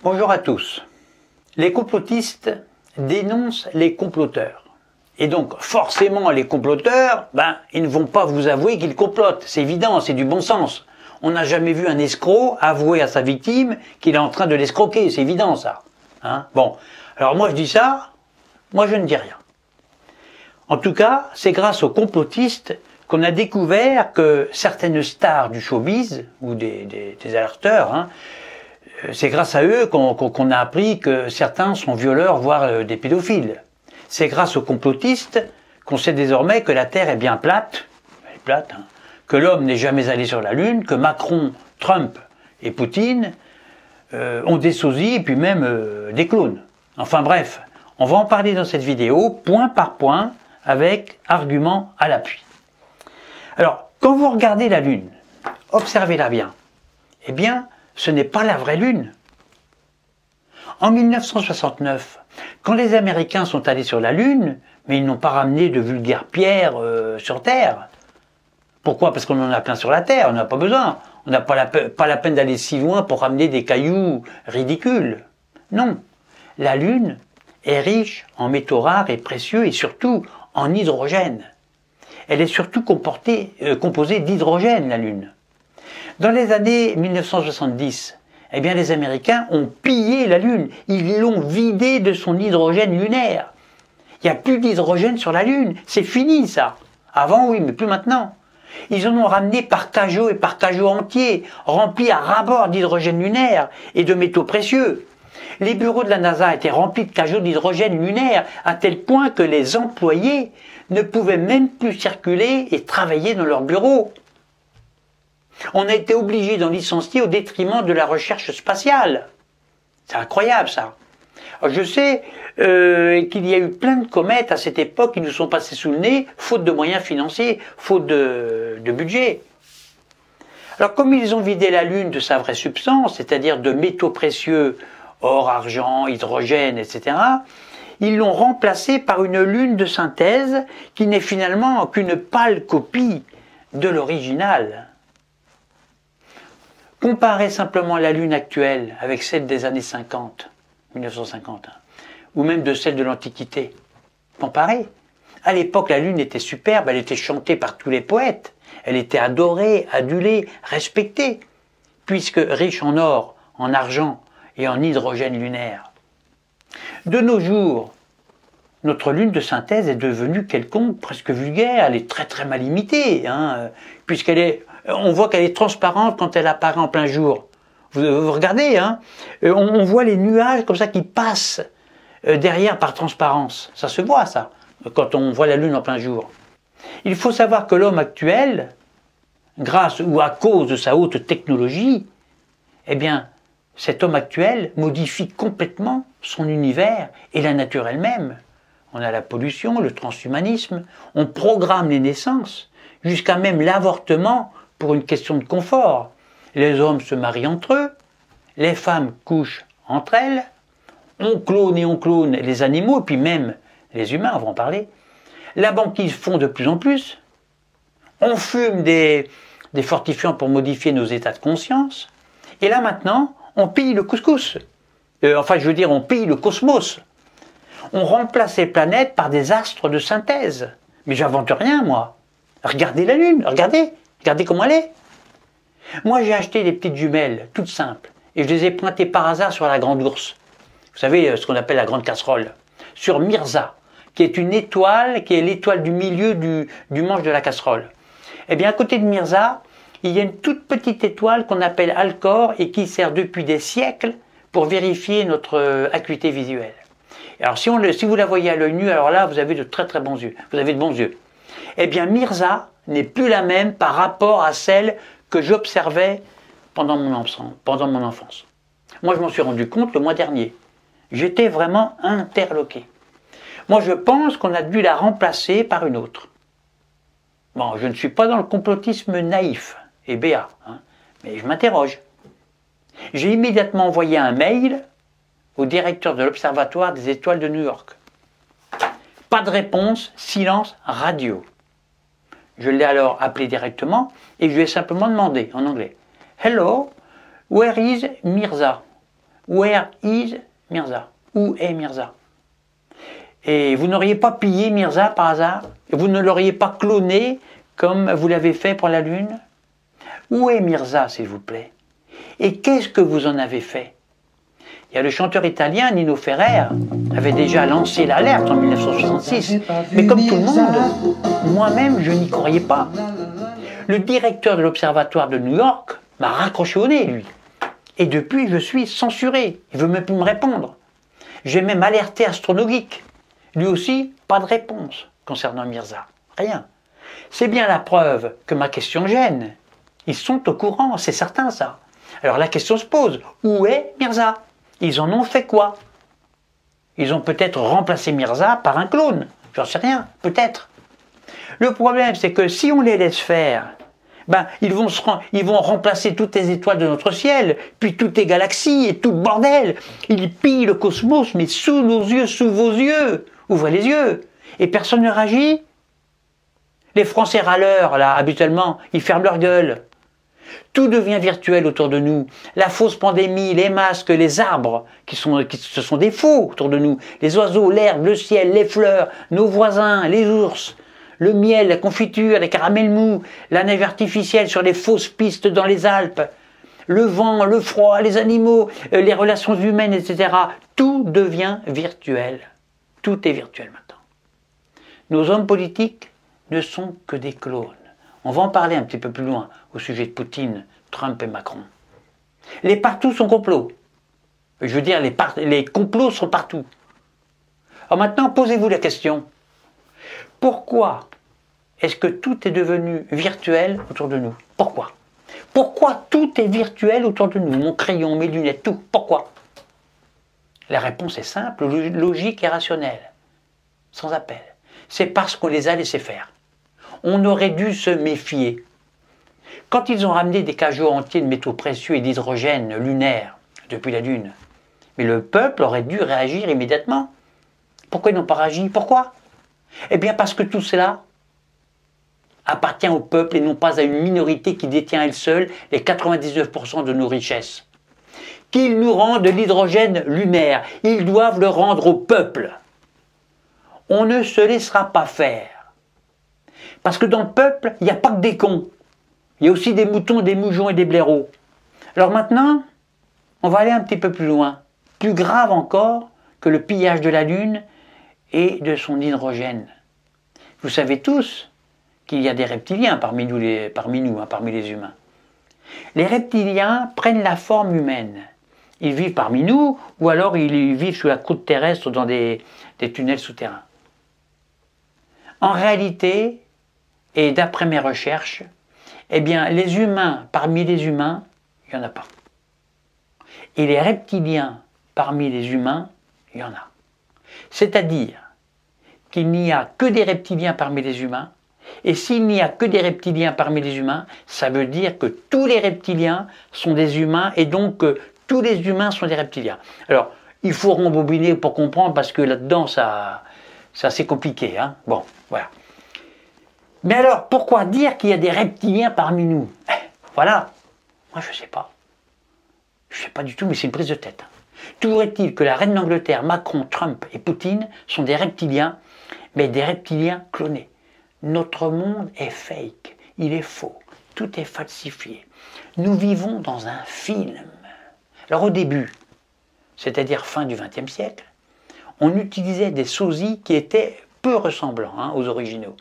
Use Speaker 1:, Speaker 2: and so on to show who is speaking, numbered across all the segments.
Speaker 1: Bonjour à tous. Les complotistes dénoncent les comploteurs. Et donc, forcément, les comploteurs, ils ne vont pas vous avouer qu'ils complotent. C'est évident, c'est du bon sens. On n'a jamais vu un escroc avouer à sa victime qu'il est en train de l'escroquer. C'est évident, ça. Bon. Alors moi, je dis ça, moi, je ne dis rien. En tout cas, c'est grâce aux complotistes qu'on a découvert que certaines stars du showbiz, ou des alerteurs, c'est grâce à eux qu'on a appris que certains sont violeurs, voire des pédophiles. C'est grâce aux complotistes qu'on sait désormais que la Terre est bien plate, que l'homme n'est jamais allé sur la Lune, que Macron, Trump et Poutine ont des sosies et puis même des clones. Enfin bref, on va en parler dans cette vidéo, point par point, avec arguments à l'appui. Alors, quand vous regardez la Lune, observez-la bien, eh bien, ce n'est pas la vraie Lune. En 1969, quand les Américains sont allés sur la Lune, mais ils n'ont pas ramené de vulgaires pierres sur Terre. Pourquoi? Parce qu'on en a plein sur la Terre, on n'en a pas besoin. On n'a pas la peine d'aller si loin pour ramener des cailloux ridicules. Non, la Lune est riche en métaux rares et précieux et surtout en hydrogène. Elle est surtout composée d'hydrogène, la Lune. Dans les années 1970, eh bien, les Américains ont pillé la Lune. Ils l'ont vidée de son hydrogène lunaire. Il n'y a plus d'hydrogène sur la Lune. C'est fini, ça. Avant, oui, mais plus maintenant. Ils en ont ramené par cajots et par cajots entiers, remplis à ras-bord d'hydrogène lunaire et de métaux précieux. Les bureaux de la NASA étaient remplis de cajots d'hydrogène lunaire à tel point que les employés ne pouvaient même plus circuler et travailler dans leurs bureaux. On a été obligé d'en licencier au détriment de la recherche spatiale. C'est incroyable, ça. Alors, je sais qu'il y a eu plein de comètes à cette époque qui nous sont passées sous le nez, faute de moyens financiers, faute de budget. Alors, comme ils ont vidé la Lune de sa vraie substance, c'est-à-dire de métaux précieux, or, argent, hydrogène, etc., ils l'ont remplacée par une Lune de synthèse qui n'est finalement qu'une pâle copie de l'original. Comparez simplement la Lune actuelle avec celle des années 50, 1950, ou même de celle de l'Antiquité. Comparez. À l'époque, la Lune était superbe, elle était chantée par tous les poètes, elle était adorée, adulée, respectée, puisque riche en or, en argent et en hydrogène lunaire. De nos jours, notre Lune de synthèse est devenue quelconque, presque vulgaire, elle est très très mal imitée, on voit qu'elle est transparente quand elle apparaît en plein jour. Vous regardez, on voit les nuages comme ça qui passent derrière par transparence. Ça se voit, ça, quand on voit la Lune en plein jour. Il faut savoir que l'homme actuel, grâce ou à cause de sa haute technologie, eh bien, cet homme actuel modifie complètement son univers et la nature elle-même. On a la pollution, le transhumanisme, on programme les naissances, jusqu'à même l'avortement pour une question de confort. Les hommes se marient entre eux, les femmes couchent entre elles, on clone les animaux, et puis même les humains, on va en parler. La banquise fond de plus en plus, on fume des fortifiants pour modifier nos états de conscience, et là maintenant, on pille le couscous. On pille le cosmos. On remplace les planètes par des astres de synthèse. Mais j'invente rien, moi. Regardez la Lune, regardez comment elle est. Moi, j'ai acheté des petites jumelles, toutes simples, et je les ai pointées par hasard sur la Grande Ourse. Vous savez, ce qu'on appelle la Grande Casserole. Sur Myrsa, qui est une étoile, qui est l'étoile du milieu du manche de la casserole. Eh bien, à côté de Myrsa, il y a une toute petite étoile qu'on appelle Alcor et qui sert depuis des siècles pour vérifier notre acuité visuelle. Alors, si vous la voyez à l'œil nu, alors là, vous avez de très très bons yeux. Vous avez de bons yeux. Eh bien, Myrsa n'est plus la même par rapport à celle que j'observais pendant mon enfance. Moi, je m'en suis rendu compte le mois dernier. J'étais vraiment interloqué. Moi, je pense qu'on a dû la remplacer par une autre. Bon, je ne suis pas dans le complotisme naïf et béat, mais je m'interroge. J'ai immédiatement envoyé un mail au directeur de l'Observatoire des étoiles de New York. Pas de réponse, silence radio. Je l'ai alors appelé directement et je lui ai simplement demandé en anglais « Hello, where is Myrsa? Where is Mirza? Où est Mirza? Et vous n'auriez pas pillé Mirza par hasard? Vous ne l'auriez pas cloné comme vous l'avez fait pour la Lune? Où est Mirza, s'il vous plaît? Et qu'est-ce que vous en avez fait? Il y a le chanteur italien Nino Ferrer avait déjà lancé l'alerte en 1966, mais comme tout le monde, moi-même je n'y croyais pas. Le directeur de l'Observatoire de New York m'a raccroché au nez, lui. Et depuis, je suis censuré. Il ne veut même plus me répondre. J'ai même alerté Astronogeek. Lui aussi, pas de réponse concernant Mirza. Rien. C'est bien la preuve que ma question gêne. Ils sont au courant, c'est certain ça. Alors la question se pose, où est Mirza? Ils en ont fait quoi? Ils ont peut-être remplacé Mirza par un clone. J'en sais rien, peut-être. Le problème, c'est que si on les laisse faire, ils vont remplacer toutes les étoiles de notre ciel, puis toutes les galaxies et tout le bordel. Ils pillent le cosmos, mais sous nos yeux, sous vos yeux. Ouvrez les yeux. Et personne ne réagit. Les Français râleurs, là, habituellement, ils ferment leur gueule. Tout devient virtuel autour de nous. La fausse pandémie, les masques, les arbres, ce sont des faux autour de nous. Les oiseaux, l'herbe, le ciel, les fleurs, nos voisins, les ours, le miel, la confiture, les caramels mous, la neige artificielle sur les fausses pistes dans les Alpes, le vent, le froid, les animaux, les relations humaines, etc. Tout devient virtuel. Tout est virtuel maintenant. Nos hommes politiques ne sont que des clones. On va en parler un petit peu plus loin au sujet de Poutine, Trump et Macron. Les partout sont complots. Je veux dire, les complots sont partout. Alors maintenant, posez-vous la question. Pourquoi est-ce que tout est devenu virtuel autour de nous? Pourquoi? Pourquoi tout est virtuel autour de nous? Mon crayon, mes lunettes, tout. Pourquoi? La réponse est simple, logique et rationnelle. Sans appel. C'est parce qu'on les a laissés faire. On aurait dû se méfier. Quand ils ont ramené des cajots entiers de métaux précieux et d'hydrogène lunaire depuis la Lune, mais le peuple aurait dû réagir immédiatement. Pourquoi ils n'ont pas réagi? Pourquoi? Eh bien parce que tout cela appartient au peuple et non pas à une minorité qui détient elle seule les 99% de nos richesses. Qu'ils nous rendent de l'hydrogène lunaire, ils doivent le rendre au peuple. On ne se laissera pas faire. Parce que dans le peuple, il n'y a pas que des cons. Il y a aussi des moutons, des moujons et des blaireaux. Alors maintenant, on va aller un petit peu plus loin. Plus grave encore que le pillage de la Lune et de son hydrogène. Vous savez tous qu'il y a des reptiliens parmi les humains. Les reptiliens prennent la forme humaine. Ils vivent parmi nous, ou alors ils vivent sous la croûte terrestre dans des tunnels souterrains. En réalité, et d'après mes recherches, eh bien, les humains, parmi les humains, il n'y en a pas. Et les reptiliens, parmi les humains, il y en a. C'est-à-dire qu'il n'y a que des reptiliens parmi les humains, et s'il n'y a que des reptiliens parmi les humains, ça veut dire que tous les reptiliens sont des humains, et donc tous les humains sont des reptiliens. Alors, il faut rembobiner pour comprendre, parce que là-dedans, c'est assez compliqué. Hein. Bon, voilà. Mais alors, pourquoi dire qu'il y a des reptiliens parmi nous? Voilà. Moi, je ne sais pas. Je ne sais pas du tout, mais c'est une prise de tête. Toujours est-il que la reine d'Angleterre, Macron, Trump et Poutine sont des reptiliens, mais des reptiliens clonés. Notre monde est fake, il est faux, tout est falsifié. Nous vivons dans un film. Alors au début, c'est-à-dire fin du XXe siècle, on utilisait des sosies qui étaient peu ressemblants aux originaux.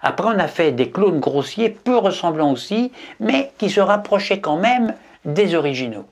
Speaker 1: Après, on a fait des clones grossiers, peu ressemblants aussi, mais qui se rapprochaient quand même des originaux.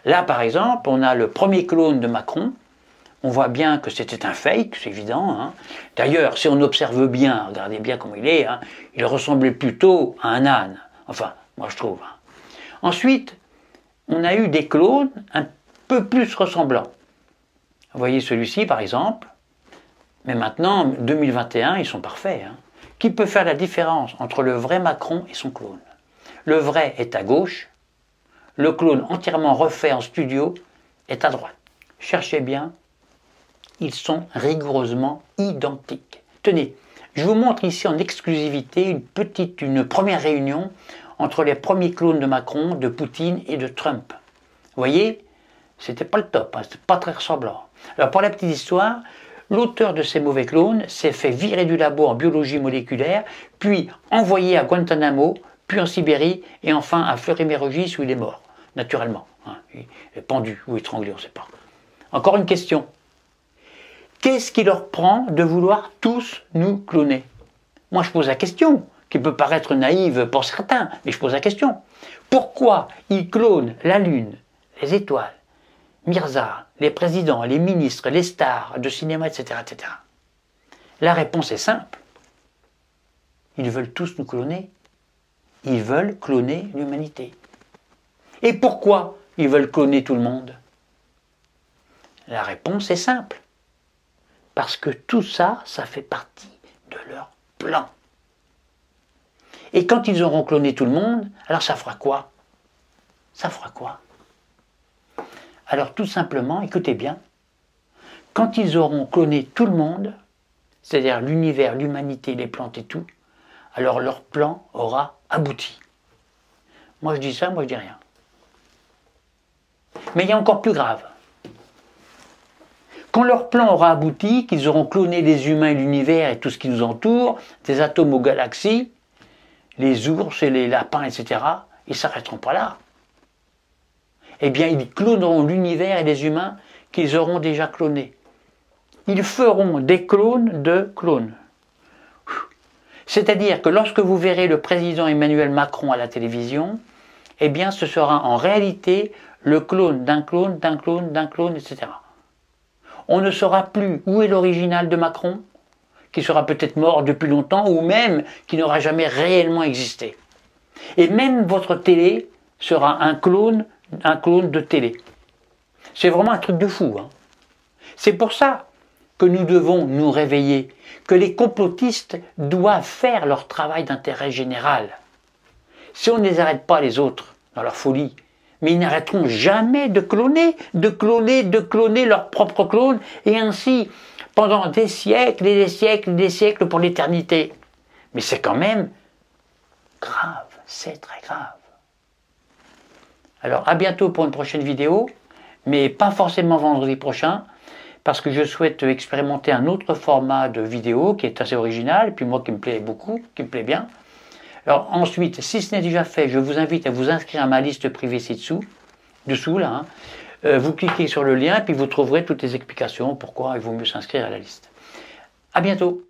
Speaker 1: Là, par exemple, on a le premier clone de Macron. On voit bien que c'était un fake, c'est évident. Hein. D'ailleurs, si on observe bien, regardez bien comment il est, il ressemblait plutôt à un âne. Enfin, moi je trouve. Ensuite, on a eu des clones un peu plus ressemblants. Vous voyez celui-ci, par exemple. Mais maintenant, 2021, ils sont parfaits. Qui peut faire la différence entre le vrai Macron et son clone? Le vrai est à gauche, le clone entièrement refait en studio est à droite. Cherchez bien, ils sont rigoureusement identiques. Tenez, je vous montre ici en exclusivité une première réunion entre les premiers clones de Macron, de Poutine et de Trump. Vous voyez, C'était pas le top, hein, c'était pas très ressemblant. Alors pour la petite histoire, l'auteur de ces mauvais clones s'est fait virer du labo en biologie moléculaire, puis envoyé à Guantanamo, puis en Sibérie, et enfin à Fleury-Mérogis où il est mort, naturellement. Hein. Il est pendu ou étranglé, on ne sait pas. Encore une question. Qu'est-ce qui leur prend de vouloir tous nous cloner? Moi je pose la question, qui peut paraître naïve pour certains, mais je pose la question. Pourquoi ils clonent la Lune, les étoiles, Mirza, les présidents, les ministres, les stars de cinéma, etc., etc. La réponse est simple. Ils veulent tous nous cloner. Ils veulent cloner l'humanité. Et pourquoi ils veulent cloner tout le monde? La réponse est simple. Parce que tout ça, ça fait partie de leur plan. Et quand ils auront cloné tout le monde, alors ça fera quoi? Ça fera quoi? Alors tout simplement, écoutez bien, quand ils auront cloné tout le monde, c'est-à-dire l'univers, l'humanité, les plantes et tout, alors leur plan aura abouti. Moi je dis ça, moi je dis rien. Mais il y a encore plus grave. Quand leur plan aura abouti, qu'ils auront cloné les humains et l'univers et tout ce qui nous entoure, des atomes aux galaxies, les ours et les lapins, etc., ils ne s'arrêteront pas là. Eh bien, ils cloneront l'univers et les humains qu'ils auront déjà clonés. Ils feront des clones de clones. C'est-à-dire que lorsque vous verrez le président Emmanuel Macron à la télévision, eh bien, ce sera en réalité le clone d'un clone, d'un clone, d'un clone, etc. On ne saura plus où est l'original de Macron, qui sera peut-être mort depuis longtemps, ou même qui n'aura jamais réellement existé. Et même votre télé sera un clone de télé. C'est vraiment un truc de fou. Hein. C'est pour ça que nous devons nous réveiller, que les complotistes doivent faire leur travail d'intérêt général. Si on ne les arrête pas les autres dans leur folie, mais ils n'arrêteront jamais de cloner leurs propres clones, et ainsi pendant des siècles et des siècles et des siècles pour l'éternité. Mais c'est quand même grave, c'est très grave. Alors à bientôt pour une prochaine vidéo, mais pas forcément vendredi prochain, parce que je souhaite expérimenter un autre format de vidéo qui est assez original, et puis moi qui me plaît beaucoup, qui me plaît bien. Alors ensuite, si ce n'est déjà fait, je vous invite à vous inscrire à ma liste privée ci-dessous, là. Vous cliquez sur le lien, et puis vous trouverez toutes les explications pourquoi il vaut mieux s'inscrire à la liste. À bientôt.